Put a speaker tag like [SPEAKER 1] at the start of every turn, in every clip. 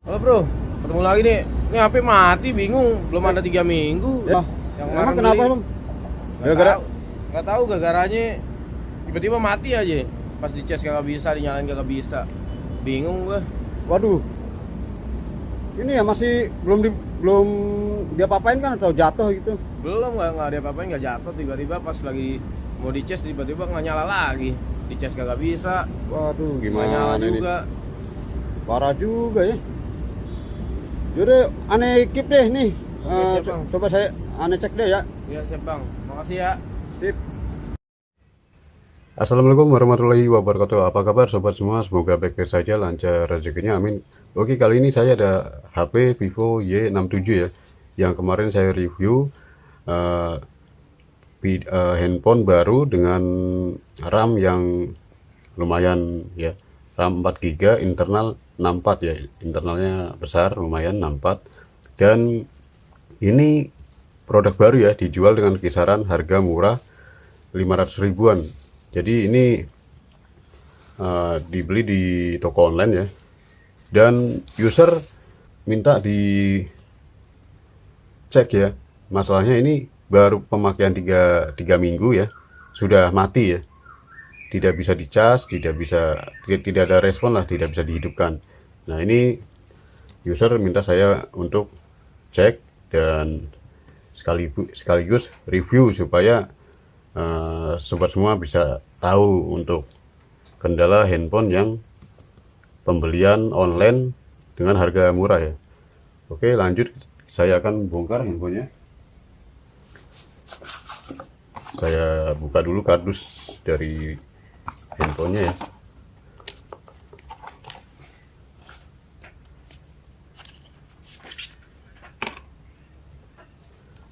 [SPEAKER 1] Halo bro, ketemu lagi nih. Ini HP mati, bingung. Belum ada 3 minggu.
[SPEAKER 2] Ya,
[SPEAKER 1] Yang
[SPEAKER 2] emang
[SPEAKER 1] kemarin
[SPEAKER 2] kenapa
[SPEAKER 1] beli.
[SPEAKER 2] bang?
[SPEAKER 1] Gak
[SPEAKER 2] Gara-gara
[SPEAKER 1] tahu. Gak tahu gara-garanya tiba-tiba mati aja. Pas dicas kagak bisa, dinyalain kagak bisa. Bingung gua.
[SPEAKER 2] waduh, ini ya masih belum dia apain kan atau jatuh gitu?
[SPEAKER 1] Belum, nggak ada apa-apain, nggak jatuh. Tiba-tiba pas lagi mau dicas tiba-tiba nggak nyala lagi. Dicas kagak bisa.
[SPEAKER 2] Waduh,
[SPEAKER 1] Nggak nyala
[SPEAKER 2] gimana ini?
[SPEAKER 1] juga.
[SPEAKER 2] Parah juga ya. Yaudah, aneh keep deh nih.
[SPEAKER 1] Siap, Bang.
[SPEAKER 2] Coba saya aneh cek deh ya.
[SPEAKER 1] Iya siap bang. Makasih ya.
[SPEAKER 2] Sip.
[SPEAKER 3] Assalamualaikum warahmatullahi wabarakatuh. Apa kabar sobat semua? Semoga baik-baik saja, lancar rezekinya, amin. Oke, kali ini saya ada HP Vivo Y67 ya, yang kemarin saya review. eh, Handphone baru dengan RAM yang lumayan ya, RAM 4 GB, internal 64 ya, internalnya besar, lumayan 64. Dan ini produk baru ya, dijual dengan kisaran harga murah 500 ribuan. Jadi ini dibeli di toko online ya. Dan user minta dicek ya. Masalahnya ini baru pemakaian 3 minggu ya. Sudah mati ya. Tidak bisa dicas, tidak ada respon lah, tidak bisa dihidupkan. Nah, ini user minta saya untuk cek dan sekaligus review supaya sobat semua bisa tahu untuk kendala handphone yang pembelian online dengan harga murah ya. Oke, lanjut, saya akan bongkar handphonenya. Saya buka dulu kardus dari handphonenya ya.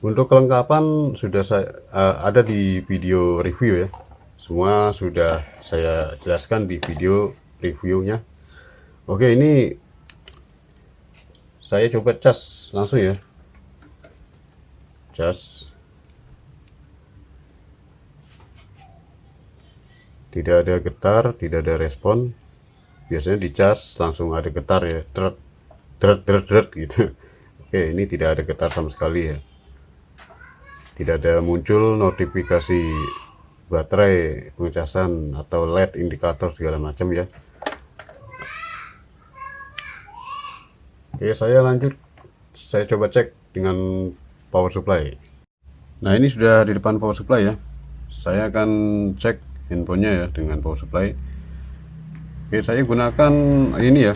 [SPEAKER 3] Untuk kelengkapan sudah ada di video review ya. Semua sudah saya jelaskan di video reviewnya. Oke, ini saya coba cas langsung ya. Cas. Tidak ada getar, tidak ada respon. Biasanya dicas langsung ada getar ya. Dret, dret, dret, dret gitu. Oke, ini tidak ada getar sama sekali ya. Tidak ada muncul notifikasi baterai, pengecasan, atau LED indikator segala macam ya. Oke, saya lanjut. Saya coba cek dengan power supply. Nah, ini sudah di depan power supply ya. Saya akan cek handphonenya ya dengan power supply. Oke, saya gunakan ini ya,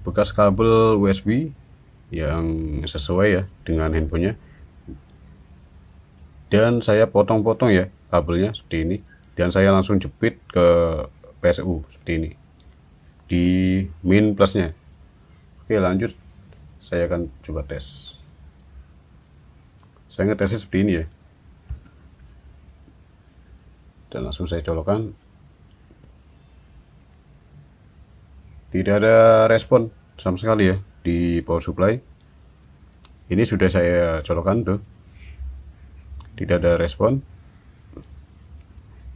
[SPEAKER 3] bekas kabel USB yang sesuai ya dengan handphonenya. Dan saya potong-potong ya kabelnya seperti ini, dan saya langsung jepit ke PSU seperti ini di min plusnya. Oke, lanjut, saya akan coba tes. Saya ngetesnya seperti ini ya, dan langsung saya colokkan. Tidak ada respon sama sekali ya di power supply. Ini sudah saya colokkan tuh, tidak ada respon,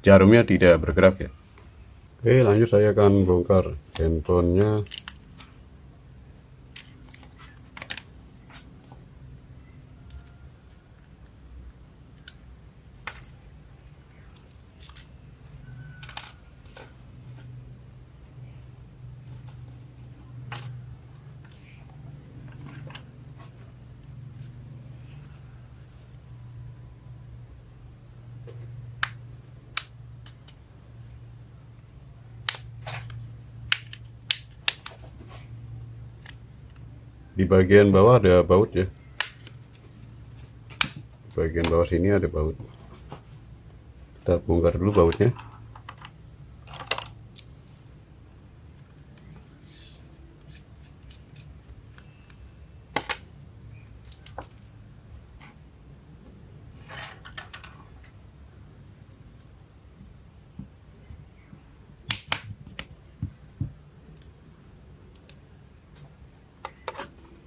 [SPEAKER 3] jarumnya tidak bergerak ya. Oke, lanjut, saya akan bongkar handphonenya. Di bagian bawah ada baut ya, bagian bawah sini ada baut. Kita bongkar dulu bautnya.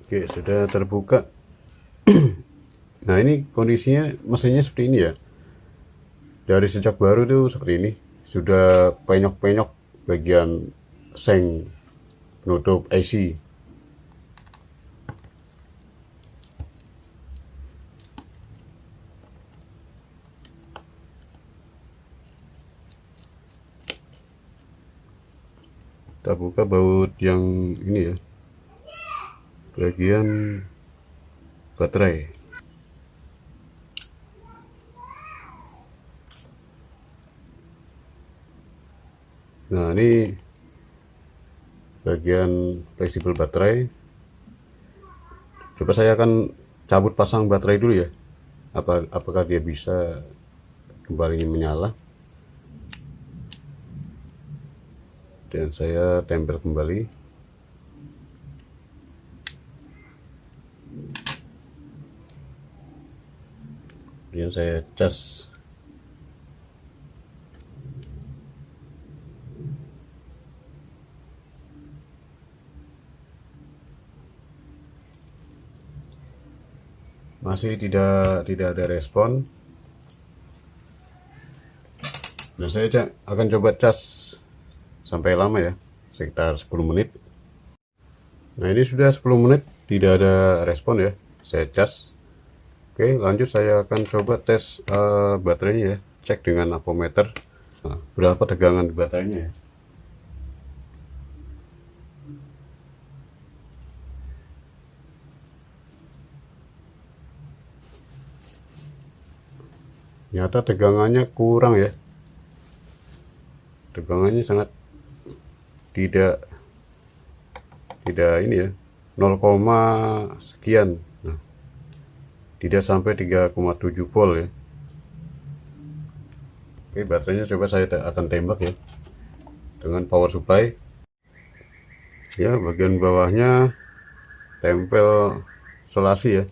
[SPEAKER 3] Oke, sudah terbuka. Nah, ini kondisinya mesinnya seperti ini ya. Dari sejak baru tuh seperti ini. Sudah penyok-penyok bagian seng penutup AC. Kita buka baut yang ini ya, bagian baterai. Nah, ini bagian fleksibel baterai. Coba saya akan cabut pasang baterai dulu ya. Apakah dia bisa kembali menyala. Dan saya tempel kembali. Kemudian saya cas. Masih tidak ada respon. Dan saya akan coba cas sampai lama ya, sekitar 10 menit. Nah, ini sudah 10 menit tidak ada respon ya. Saya cas. Oke, lanjut saya akan coba tes baterainya ya. Cek dengan ampermeter. Nah, berapa tegangan baterainya ya. Ternyata tegangannya kurang ya. Tegangannya sangat tidak ini ya, 0, sekian. Nah, tidak sampai 3,7 volt ya. Oke, baterainya coba saya akan tembak ya dengan power supply ya. Bagian bawahnya tempel isolasi ya,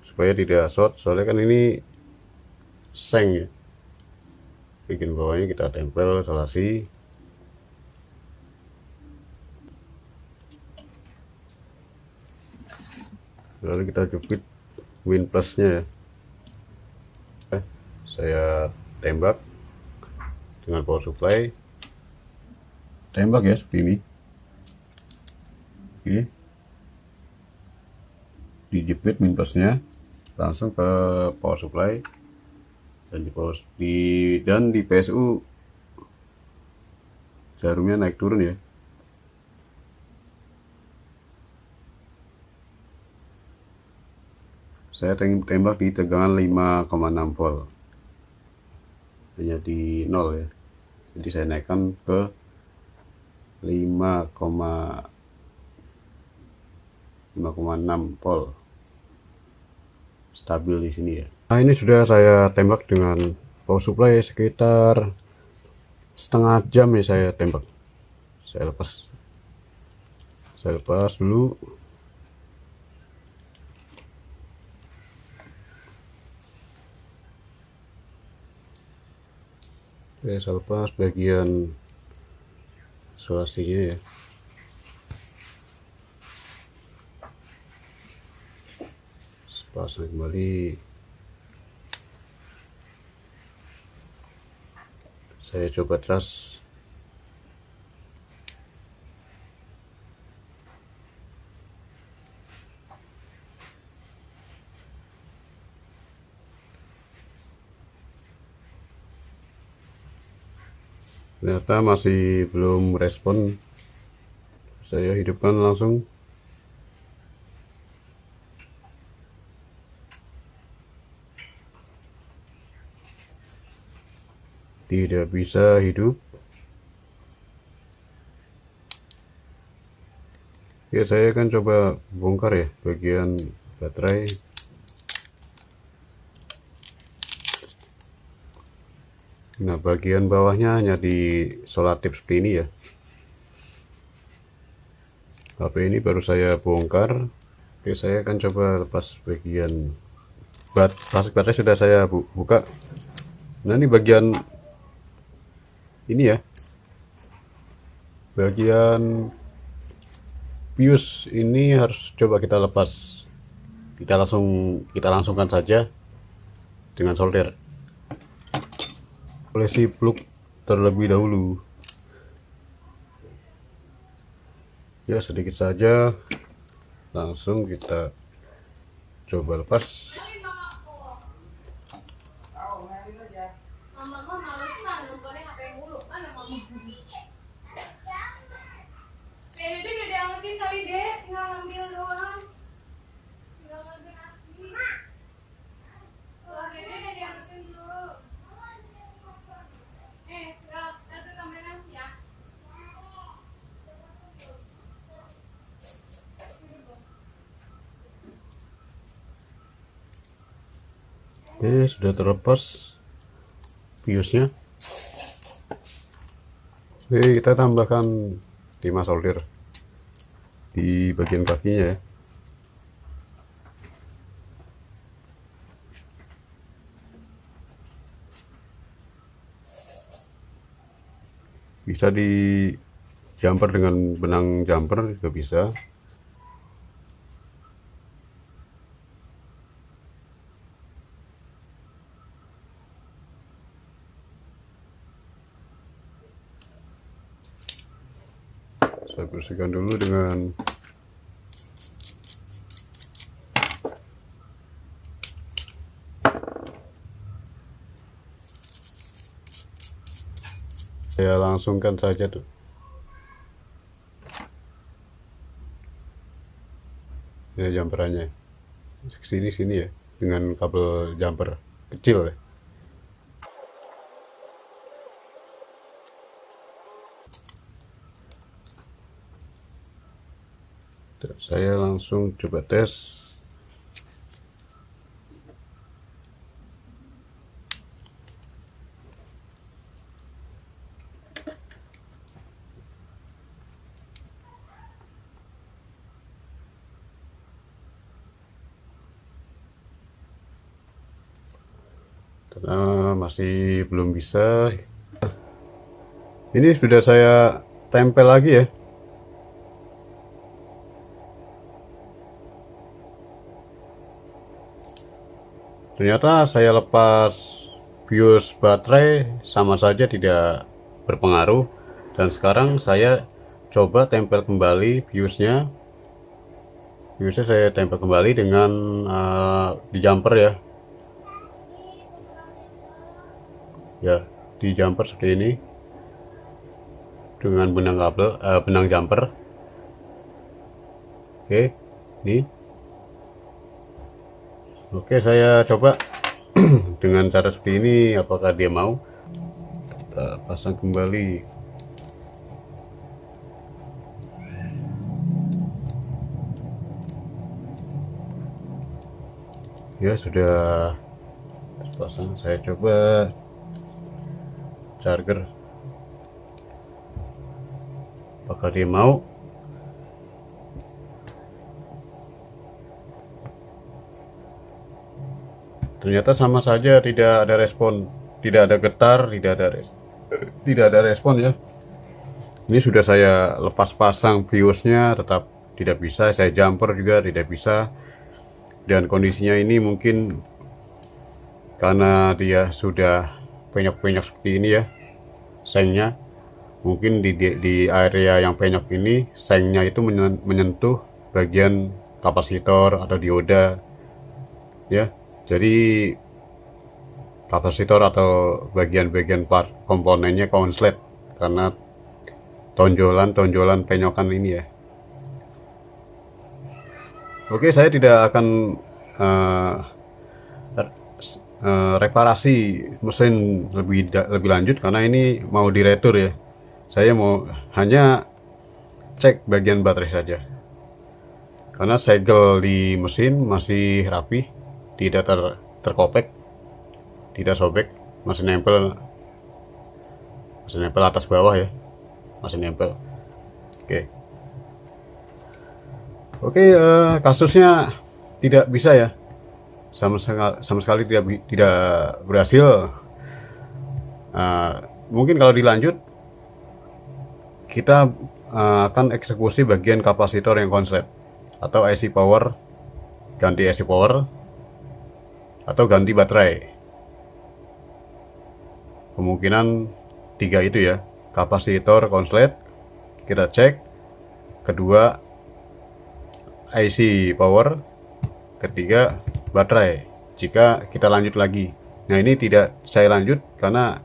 [SPEAKER 3] supaya tidak short, soalnya kan ini seng ya. Bagian bawahnya kita tempel isolasi. Lalu kita jepit win plusnya ya. Saya tembak dengan power supply. Tembak ya seperti ini. Oke. Dijepit win plusnya langsung ke power supply. Dan di PSU jarumnya naik turun ya. Saya tembak di tegangan 5,6 volt, hanya di 0 ya. Jadi saya naikkan ke 5,6 volt, stabil di sini ya. Nah, ini sudah saya tembak dengan power supply sekitar setengah jam ya. Saya tembak, saya lepas dulu. Saya lepas bagian isolasinya ya. Pasang kembali. Saya coba cas. Ternyata masih belum respon. Saya hidupkan langsung. Tidak bisa hidup. Ya, saya akan coba bongkar ya bagian baterai. Nah, bagian bawahnya hanya disolatif seperti ini ya. HP ini baru saya bongkar. Oke, saya akan coba lepas bagian plastik baterai, sudah saya buka. Nah, ini bagian ini ya, bagian fuse ini harus coba kita lepas. Kita langsungkan saja dengan solder. Olesi plug terlebih dahulu ya, sedikit saja. Langsung kita coba lepas.
[SPEAKER 4] kali deh, tinggal ngambil doang. Tinggal ngambil nasi. Kalau dede udah diangetin dulu. Tinggal nanti tambahin nasi ya.
[SPEAKER 3] Oke, sudah terlepas biosnya. Oke, kita tambahkan timah solder di bagian kakinya ya. Bisa di jumper dengan benang jumper juga bisa. Saya bersihkan dulu dengan saya langsungkan saja tuh. Ini jumperannya sini ya, dengan kabel jumper kecil ya. Saya langsung coba tes. Karena masih belum bisa. Ini sudah saya tempel lagi ya. Ternyata saya lepas bios baterai sama saja tidak berpengaruh, dan sekarang saya coba tempel kembali biosnya. Biosnya saya tempel kembali dengan di jumper ya. Ya, di jumper seperti ini dengan benang kabel, benang jumper. Oke, ini. Oke, saya coba dengan cara seperti ini, apakah dia mau. Kita pasang kembali. Ya, sudah terpasang. Saya coba charger, apakah dia mau. Ternyata sama saja, tidak ada respon, tidak ada getar, tidak ada respon ya. Ini sudah saya lepas pasang biosnya, tetap tidak bisa. Saya jumper juga tidak bisa. Dan kondisinya ini mungkin karena dia sudah penyok-penyok seperti ini ya, sengnya. Mungkin di area yang penyok ini, sengnya itu menyentuh bagian kapasitor atau dioda ya. Jadi kapasitor atau bagian-bagian part komponennya konslet karena tonjolan penyokan ini ya. Oke, saya tidak akan reparasi mesin lebih lanjut karena ini mau diretur ya. Saya mau hanya cek bagian baterai saja. Karena segel di mesin masih rapi, tidak terkopek, tidak sobek, masih nempel atas bawah ya, masih nempel. Oke, kasusnya tidak bisa ya, sama sekali tidak berhasil. Mungkin kalau dilanjut kita akan eksekusi bagian kapasitor yang konslet, atau IC power, ganti IC power, atau ganti baterai. Kemungkinan 3 itu ya, kapasitor konslet kita cek, kedua IC power, ketiga baterai. Jika kita lanjut lagi, nah ini tidak saya lanjut karena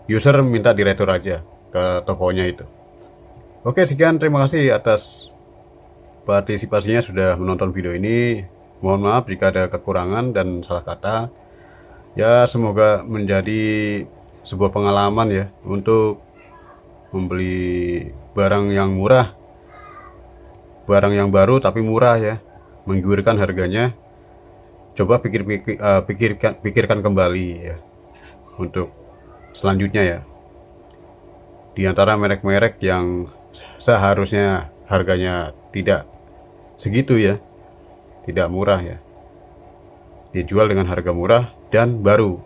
[SPEAKER 3] user minta diretur aja ke tokonya itu. Oke, sekian, terima kasih atas partisipasinya sudah menonton video ini. Mohon maaf jika ada kekurangan dan salah kata. Ya, semoga menjadi sebuah pengalaman ya untuk membeli barang yang murah, barang yang baru tapi murah ya, menggiurkan harganya. Coba pikirkan kembali ya untuk selanjutnya ya. Di antara merek-merek yang seharusnya harganya tidak segitu ya, tidak murah ya, dijual dengan harga murah dan baru.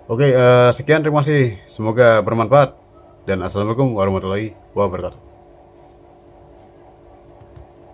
[SPEAKER 3] Oke, sekian, terima kasih, semoga bermanfaat, dan assalamualaikum warahmatullahi wabarakatuh.